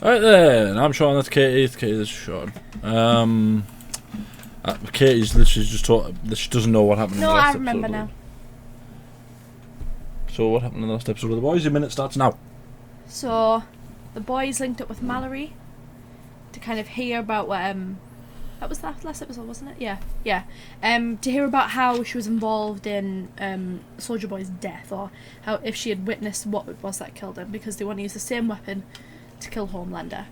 Right then, I'm Sean, that's Katie, that's Sean. Katie's literally just taught that she doesn't know what happened in the last episode. No, I remember now. So what happened in the last episode of The Boys? Your minute starts now. So, the boys linked up with Mallory to kind of hear about what, that was the last episode, wasn't it? Yeah. To hear about how she was involved in Soldier Boy's death, or how if she had witnessed what it was that killed him, because they want to use the same weapon to kill Homelander.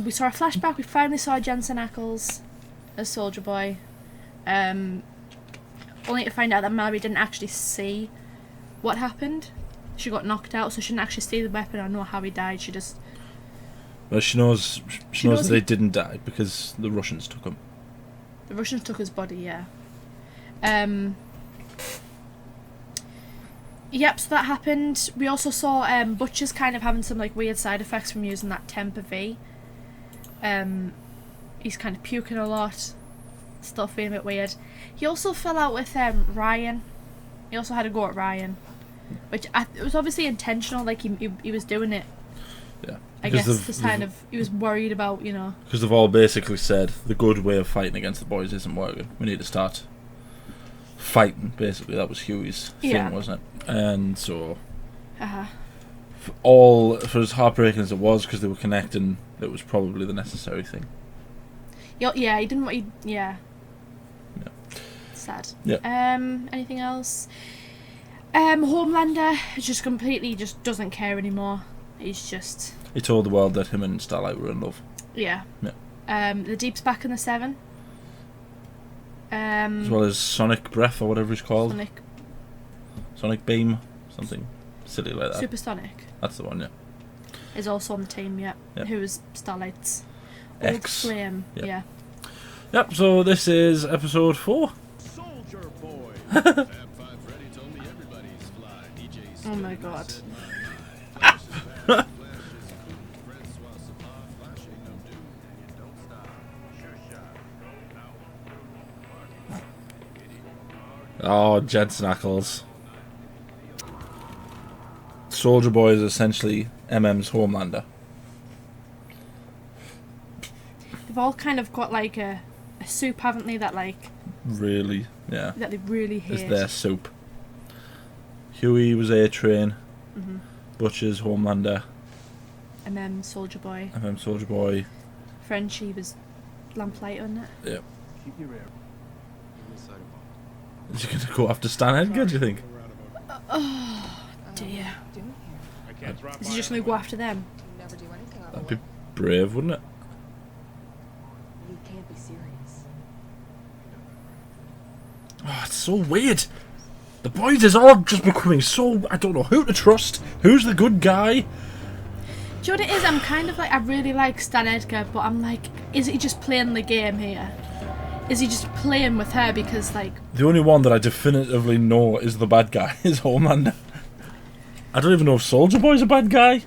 We saw a flashback. We finally saw Jensen Ackles as Soldier Boy, only to find out that Mallory didn't actually see what happened. She got knocked out, so she didn't actually see the weapon or know how he died. She just... Well, she knows that they didn't die because the Russians took him. The Russians took his body, yeah. Yep, so that happened. We also saw Butcher's kind of having some like weird side effects from using that temp-V. He's kind of puking a lot. Stuff being a bit weird. He also fell out with Ryan. He also had a go at Ryan. Which it was obviously intentional, like he was doing it. Yeah. I guess this kind of, he was worried about, you know. Because they've all basically said the good way of fighting against the boys isn't working. We need to start fighting, basically. That was Hughie's thing, wasn't it? And so, for as heartbreaking as it was, because they were connecting, it was probably the necessary thing. Yeah, he didn't want, yeah. Sad. Yeah. Anything else? Homelander just completely just doesn't care anymore. He's just... He told the world that him and Starlight were in love. Yeah. Yeah. The Deep's back in the 7. As well as Sonic Breath or whatever he's called. Sonic Beam. Something silly like that. Supersonic. That's the one, yeah. Is also on the team, yeah. Yep. Who is Starlight's old flame. Yep. Yeah. Yep, so this is episode 4. Soldier Boy. Ep4 ready told me everybody's fly. DJ Oh my god. Oh, Jensen Ackles. Soldier Boy is essentially MM's Homelander. They've all kind of got like a soup, haven't they, that like... Really, yeah. That they really hate. It's their soup. Hughie was A-Train. Mm-hmm. Butcher's Homelander. MM Soldier Boy. MM Soldier Boy. Frenchie was Lamplighter, wasn't it? Yep. Keep your air. Is he going to go after Stan Edgar, do you think? Oh, dear. Is he just going to go after them? That'd be brave, wouldn't it? You can't be serious. Oh, it's so weird. The boys is all just becoming so... I don't know who to trust. Who's the good guy? Do you know what it is? I'm kind of like... I really like Stan Edgar, but I'm like... Is he just playing the game here? Is he just playing with her because, like... The only one that I definitively know is the bad guy is Homelander. I don't even know if Soldier Boy's a bad guy.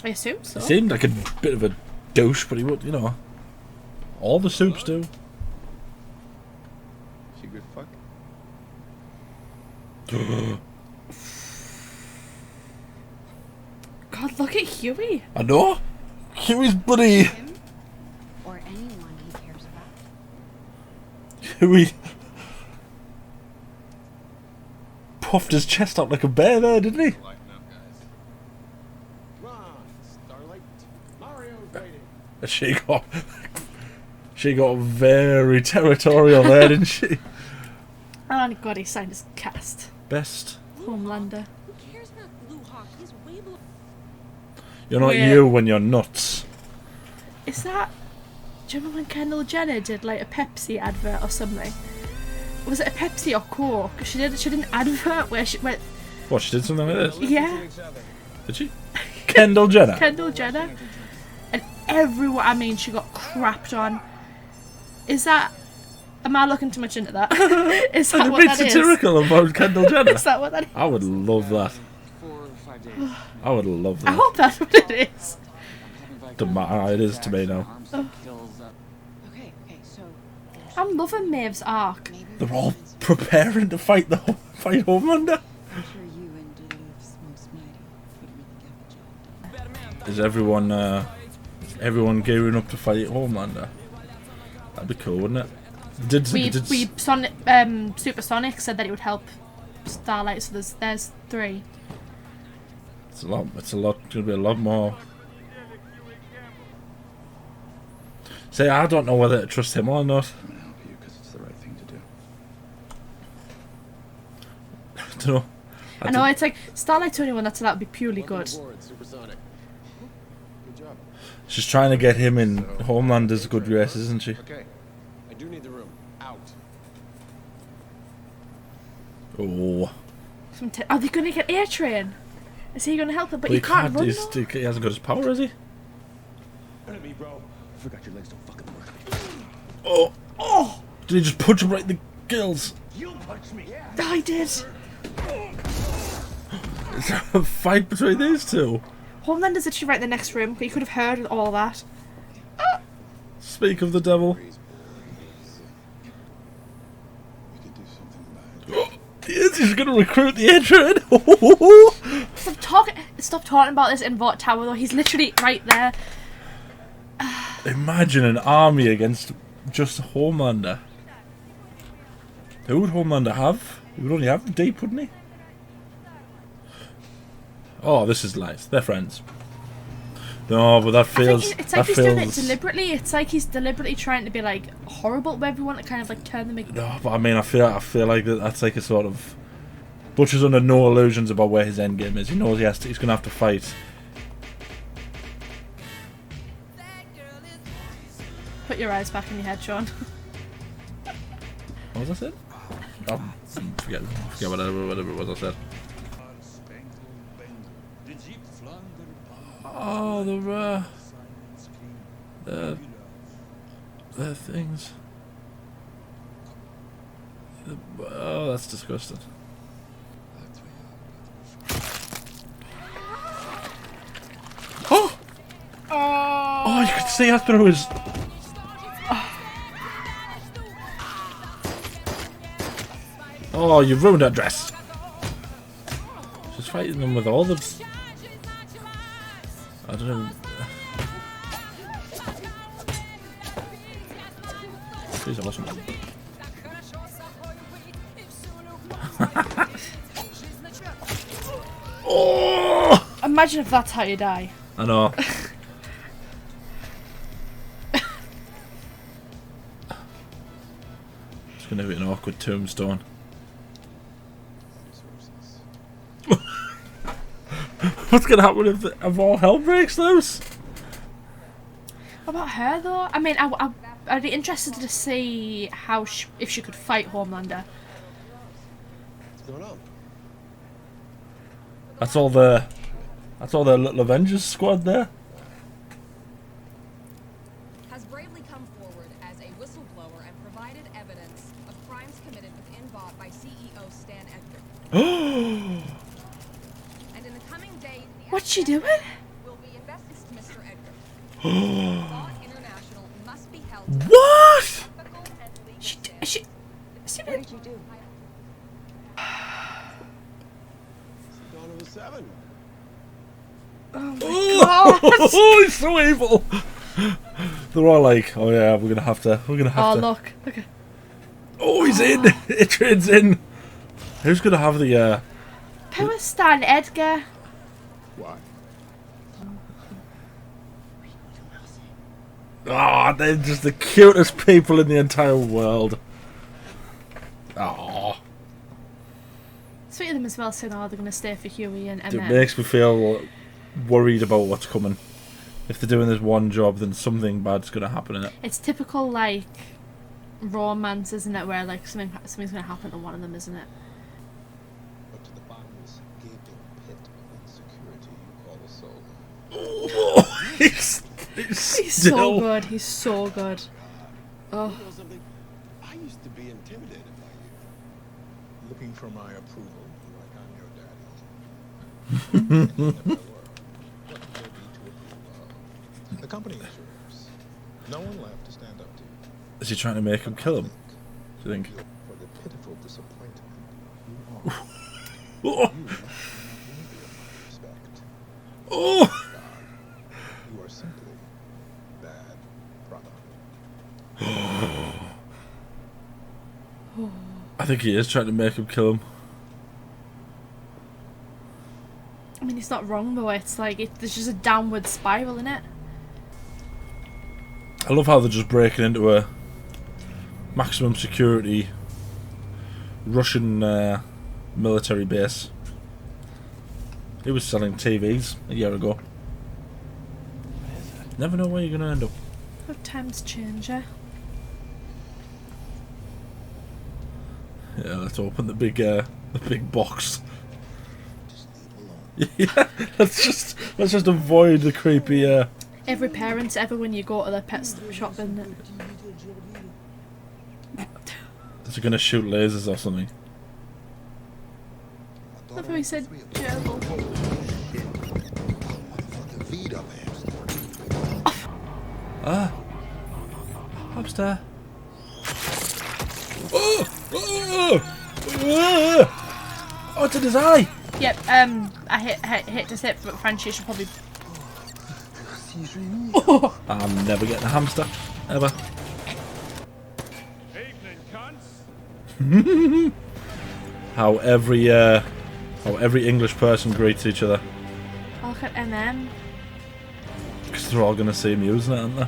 I assume so. He seemed like a bit of a douche, but he would, you know... All the soups do. She good fuck? God, look at Hughie. I know. Hughie's bloody... Him or anyone he cares about. Hughie... puffed his chest out like a bear there, didn't he? Lighten up, guys. Come on, Starlight. Mario's waiting. She got very territorial there, didn't she? Oh god, he signed his cast. Best. Homelander. Who cares about Blue Hawk? He's way below. You're not Weird. you when you're nuts. Is that... Do you remember when Kendall Jenner did like a Pepsi advert or something? Was it a Pepsi or Coke? She did an advert where she went... What, she did something like this? Yeah. Did she? Kendall Jenner? Kendall Jenner. And everyone... I mean, she got crapped on. Is that... Am I looking too much into that? Is that what that is? satirical about Kendall Jenner. Is that what that is? I would love that. 4 or 5 days. I would love I that. hope that's what it is. Doesn't matter, it is to me now. Okay, so I'm loving Maeve's arc. maybe They're all preparing to fight Homelander. I'm sure you and Is everyone gearing up to fight Homelander? That'd be cool, wouldn't it? Supersonic said that it would help Starlight, so there's 3. It's a lot. Gonna be a lot more. Say, I don't know whether to trust him or not. I'm gonna help you because it's the right thing to do. I don't know. I know, it's like Starlight's the only one that's allowed to be purely good. Aboard, Supersonic. Good job. She's trying to get him in Homelander's good graces, isn't she? Okay. I do need the room. Out. Oh. Are they going to get A-Train? Is he going to help her? But Well, you can't run, he though. hasn't got his power, has he? Me, bro. I forgot your legs don't fucking work. Oh. Oh! Did he just punch him right in the gills? You punch me. Yeah. I did. Is there a fight between these two? Homelander's actually right in the next room, but you could have heard all that. Speak of the devil. We could do something about it. He's gonna recruit the intern. Stop talking about this in Vought Tower, though. He's literally right there. Imagine an army against just Homelander. Who would Homelander have? He would only have Deep, wouldn't he? Oh, this is nice. They're friends. No, but that feels. It's like he's doing it deliberately. It's like he's deliberately trying to be like horrible to everyone to kind of like turn them. No, but I mean, I feel like that's like a sort of. Butcher's under no illusions about where his end game is. He knows he's gonna have to fight. Put your eyes back in your head, Sean. What was I said? Oh, forget whatever it was I said. Oh, the things. Oh, that's disgusting. Oh! Oh, you could see her through his. Oh, you ruined her dress. She's fighting them with all the. I don't know. She's awesome. Oh! Imagine if that's how you die. I know. It's gonna be an awkward tombstone. What's gonna happen if all hell breaks loose? What about her though? I mean, I'd be interested to see how if she could fight Homelander. What's going on? That's all the little Avengers squad there. Has bravely come forward as a whistleblower and provided evidence of crimes committed within Vought by CEO Stan Edgar. And in the coming days, the What's she doing? will be investigating Mr. Edgar. Vought International must be held to What? ethical and legal She What did you do? Dawn of the Seven. Oh, he's so evil. They're all like, "Oh yeah, we're gonna have to." Oh look. Okay. Oh, he's in. It trades in. Who's gonna have the? Poor Stan Edgar. Why? Oh, they're just the cutest people in the entire world. Oh, Sweet of them as well, saying, "Oh, they're gonna stay for Hughie and it then." makes me feel worried about what's coming. If they're doing this one job, then something bad's gonna happen in it. It's typical like romance, isn't it? Where like something's gonna happen to one of them, isn't it? But to the bottomless, gaping pit of insecurity you call a soul. Oh, he's He's still. so good. He's so good. Oh. You know something? I used to be intimidated by you. Looking for my approval, like I'm your daddy. And if I were, what would there be to approve of? The company is yours. No one left to stand up to. Is he trying to make him kill him? Do you think? For the pitiful disappointment you are. Oh, You are not worthy of my respect. oh. God, think he is trying to make him kill him. I mean, it's not wrong though. It's like there's just a downward spiral in it. I love how they're just breaking into a maximum security Russian military base. He was selling TVs a year ago. Never know where you're going to end up. How times change, eh? Yeah, let's open the big box. Yeah, let's just avoid the creepy. Every parent's ever when you go to the pet shop, isn't it? Is it gonna shoot lasers or something? That's what he said. Gerbil. Ah, hamster. Oh, oh, it's in his eye. Yep. I hit to say, but Francie should probably. Oh, I'm never getting a hamster ever. Evening, cunts. How every English person greets each other. Oh, look at MM. Because they're all gonna see him using it, aren't they?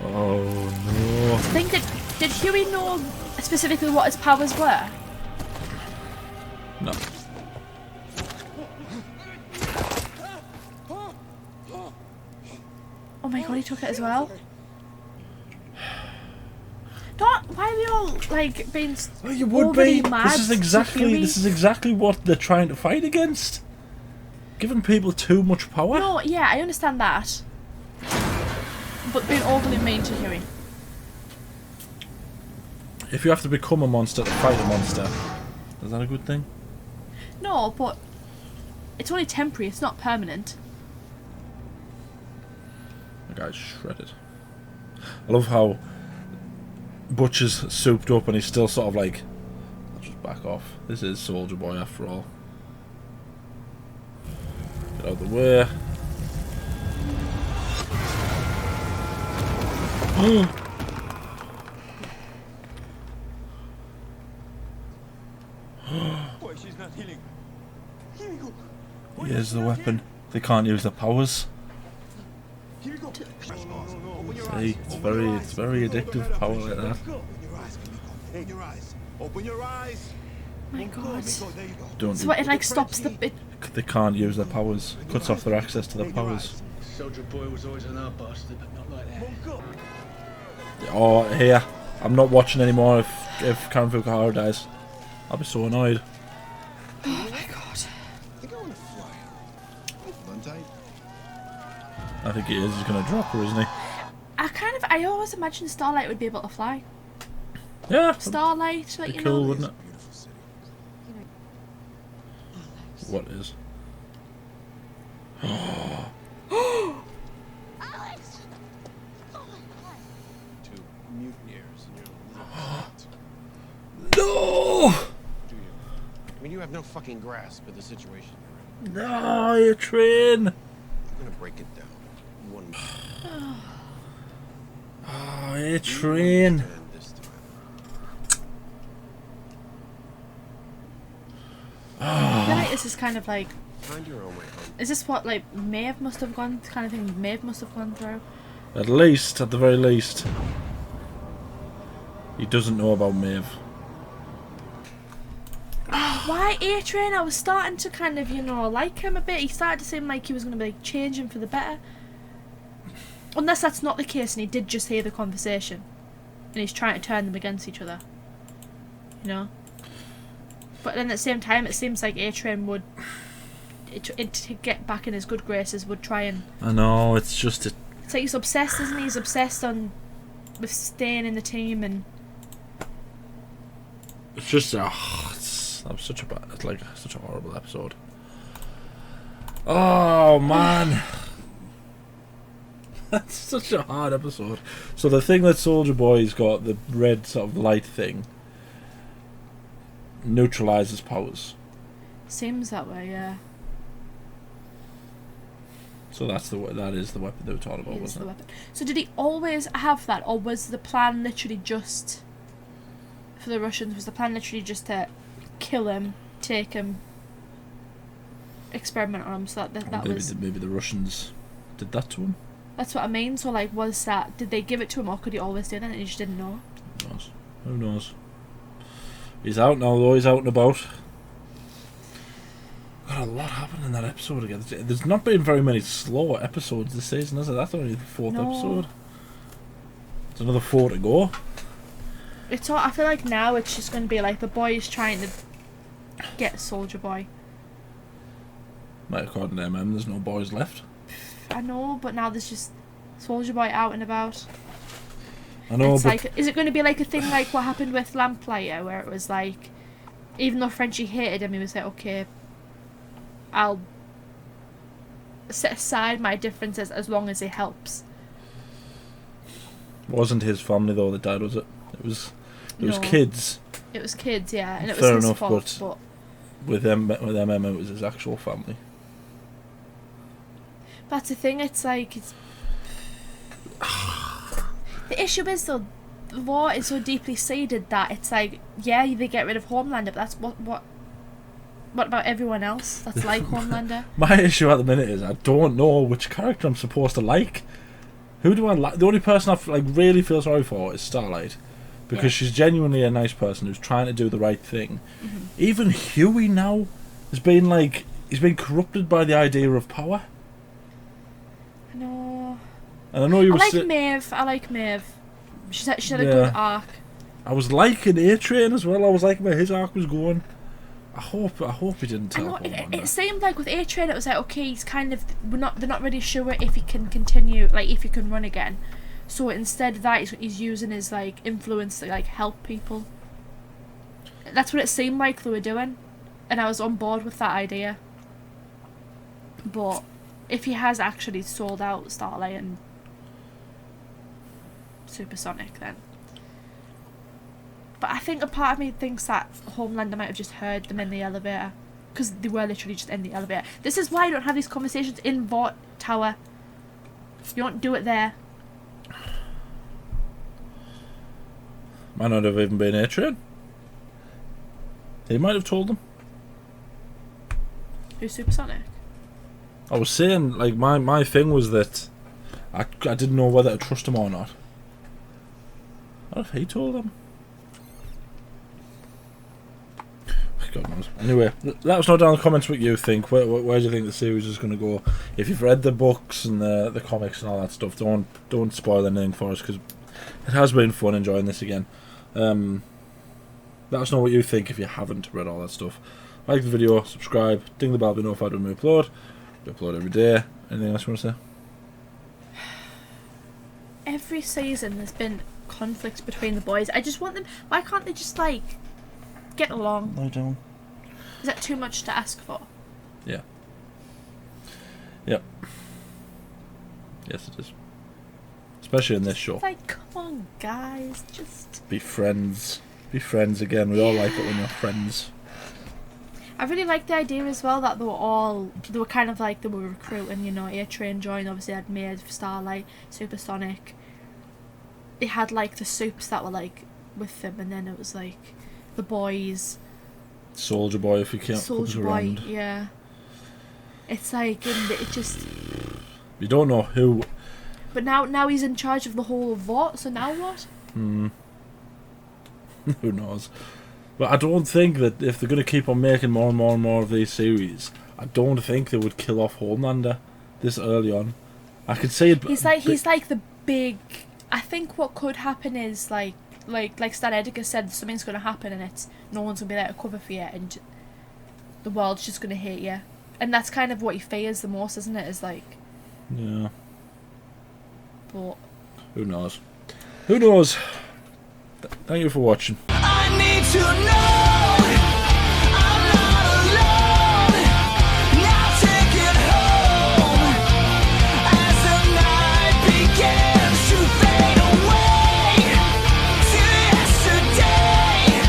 Oh no! I think did Hughie know specifically what his powers were? No. Oh my god, he took it as well. Don't. Why are we all like being? Well, you would overly be. Mad This is exactly what they're trying to fight against. Giving people too much power. No, yeah, I understand that. But being overly mean to Hughie. If you have to become a monster to fight a monster, is that a good thing? No, but it's only temporary. It's not permanent. The guy's shredded. I love how Butcher's souped up and he's still sort of like, I'll just back off. This is Soldier Boy after all. Get out of the way. Boy, she's not healing. Kimiko. Here's the weapon. They can't use their powers. Kimiko. Open your See, eyes. it's very addictive power like that. Open your eyes, Kimiko. Open your eyes. Open your eyes. My god. There you go. Don't. So it like stops the bit. They can't use their powers. Cuts off their access to their powers. Soldier Boy was always an art bastard, but not like that. Oh, here. I'm not watching anymore if Karen Fukuhara dies. I'll be so annoyed. Oh my god. I think I want to fly. Run tight. I think he is. He's going to drop her, isn't he? I always imagined Starlight would be able to fly. Yeah. Starlight, like, Be you cool, know. wouldn't it? Beautiful city. What is? Alex! Oh my god. Two mutineers in your No! do you? I mean, you have no fucking grasp of the situation you're in. No, your train! I'm gonna break it down. One Oh, your train! and this time. I feel like this is kind of like. Find your own way home. Is this what like Maeve must have gone kind of thing? Maeve must have gone through. At least, at the very least. He doesn't know about Maeve. Why A-Train? I was starting to kind of, you know, like him a bit. He started to seem like he was going to be like, changing for the better. Unless that's not the case and he did just hear the conversation. And he's trying to turn them against each other. You know? But then at the same time, it seems like A-Train would, to get back in his good graces, would try and... I know, it's just... It's like he's obsessed, isn't he? He's obsessed with staying in the team and... It's just... that was such a bad... It's like such a horrible episode. Oh, man. That's such a hard episode. So the thing that Soldier Boy's got, the red sort of light thing, neutralizes powers. Seems that way, yeah. So that is the weapon they were talking about, It is the wasn't it? weapon. So did he always have that, or was the plan literally just for the Russians? Was the plan literally just to kill him, take him, experiment on him? So Maybe the Russians did that to him. That's what I mean. So like, did they give it to him, or could he always do that and he just didn't know? Who knows? Who knows? He's out now though. He's out and about. Got a lot happened in that episode again. There's not been very many slow episodes this season, is it? That's only the 4th episode. There's another 4 to go. It's all, I feel like now it's just going to be like the boys trying to get Soldier Boy. Right, according to MM, there's no boys left. I know, but now there's just Soldier Boy out and about. I know, it's but like, is it going to be like a thing like what happened with Lamplighter, where it was like, even though Frenchie hated him, he was like, okay, I'll set aside my differences as long as it helps. Wasn't his family though that died, was it? It was kids. It was kids, yeah, and it Fair was his enough, fault. But with MM, it was his actual family. That's the thing. It's like the issue is though, the war is so deeply seeded that it's like, yeah, they get rid of Homelander, but that's what about everyone else that's like Homelander? My issue at the minute is I don't know which character I'm supposed to like. Who do I like? The only person I really feel sorry for is Starlight, because she's genuinely a nice person who's trying to do the right thing. Mm-hmm. Even Hughie now has been he's been corrupted by the idea of power. I know. And I know you were. Maeve. I like Maeve. She had a good arc. I was liking A-Train as well. I was liking where his arc was going. I hope he didn't tell. It seemed like with A-Train it was like, okay, he's kind of they're not really sure if he can continue, like if he can run again. So instead of that, he's using his like influence to like help people. That's what it seemed like they were doing, and I was on board with that idea. But if he has actually sold out Starlight and Supersonic, then. But I think a part of me thinks that Homelander might have just heard them in the elevator, because they were literally just in the elevator. This is why you don't have these conversations in Vought Tower. You don't do it there. Might not have even been A-Train. He might have told them. Who's Supersonic? I was saying, like, my thing was that I didn't know whether to trust him or not. What if he told them? God knows. Anyway, let us know down in the comments what you think. Where do you think the series is going to go? If you've read the books and the comics and all that stuff, don't spoil anything for us, because it has been fun enjoying this again. Let us know what you think if you haven't read all that stuff. Like the video, subscribe, ding the bell to be notified when we upload. We upload every day. Anything else you want to say? Every season there's been conflicts between the boys. I just want them. Why can't they just like get along? I don't. Is that too much to ask for? Yeah. Yep. Yes, it is. Especially in this show. It's like, come on, guys, just be friends. Be friends again. We all like it when you're friends. I really like the idea as well that they were kind of like they were recruiting, you know, A-Train joined, obviously had Maeve, Starlight, Supersonic. They had like the Supes that were like with them, and then it was like the boys. Soldier Boy, if he can't Soldier Boy, around. Yeah. It's like, it just. You don't know who. But now he's in charge of the whole of Vought, so now what? Who knows? But I don't think that if they're going to keep on making more and more and more of these series, I don't think they would kill off Homelander this early on. I could see it. He's like the big. I think what could happen is like Stan Edgar said, something's going to happen and it's no one's going to be there to cover for you, and the world's just going to hate you, and that's kind of what he fears the most, isn't it? Is like. Yeah. But. Who knows? Who knows? Thank you for watching. I need to